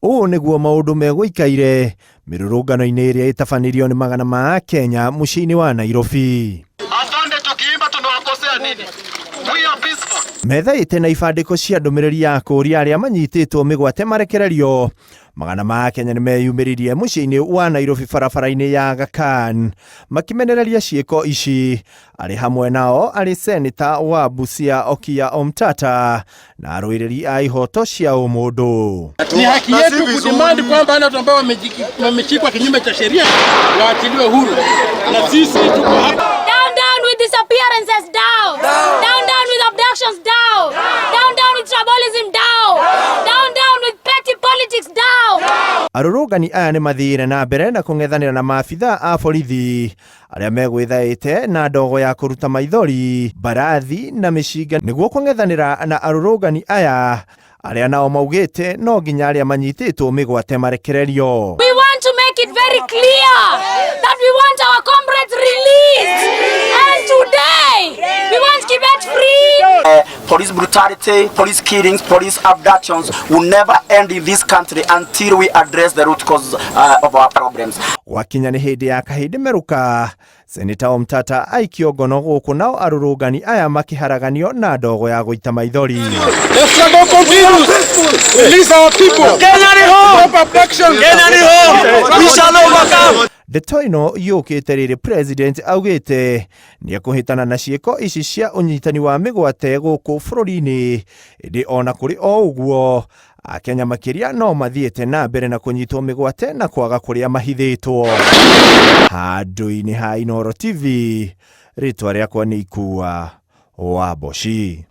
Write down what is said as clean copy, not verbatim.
Ũũ nĩguo maũndũ megũikaire mĩrũrũngano-inĩ ĩrĩa ĩtabanirio nĩ magana ma Kenya mũciĩ-inĩ wa Nairobi. Methaĩte na ibandĩko cia ndũmĩrĩri ya kũũria arĩa manyitĩtwo mĩgwate marekererio. Magana ma Kenya nĩmeyumĩririe mũciĩ-inĩ wa Nairobi barabara-inĩ ya Aga Khan makimenereria ciĩko ici. Arĩ hamwe nao arĩ seneta wa Busia Okiya Omtata na arũĩrĩri a ihoto cia ũmũndũ. Ni haki yetu kudemand kwamba wale ambao wameshikwa kinyume cha sheria waachiliwe huru. Na sisi tuko hapa. Down with disappearances, down. Down with abductions, down. Down with tribalism, down with petty politics, down. Arũrũngani aya nĩ mathiire na mbere na kũng'ethanĩra na maabitha a borithi arĩa megwĩthaĩte na ndogo ya kũruta maithori, mbarathi na mĩcinga nĩguo kũng'ethanĩra na arũrũngani aya arĩa nao maugĩte no nginya arĩa manyitĩtwo mĩgwate marekererio. We want to make it very clear that we want our comrades released, and today we want Kibet free. Police brutality, police killings, police abductions will never end in this country until we address the root cause of our problems. Wakinya nĩ hĩndĩ ya kahĩndĩ meruka, Seneta Omtata aikio ngono gũkũ nao arũrũngani aya makĩharaganio na ndogo ya gũita maithori. The struggle continues. Release our people. Kenya ni home. Stop abduction. Kenya ni home. We shall overcome. Ndeto ĩno yũkĩte rĩrĩ president augĩte nĩ ekũhĩtana na ciĩko ici cia ũnyitani wa mĩgwate gũkũ bũrũri-inĩ. Ĩndĩ ona kũrĩ o ũguo Akenya makĩria no mathiĩte na mbere na kũnyitwo mĩgwate na kwaga kũrĩa mahithĩtwo. Handũ-inĩ ha Inooro TV, rĩtwa rĩakwa nĩ Ikua wa Boshi.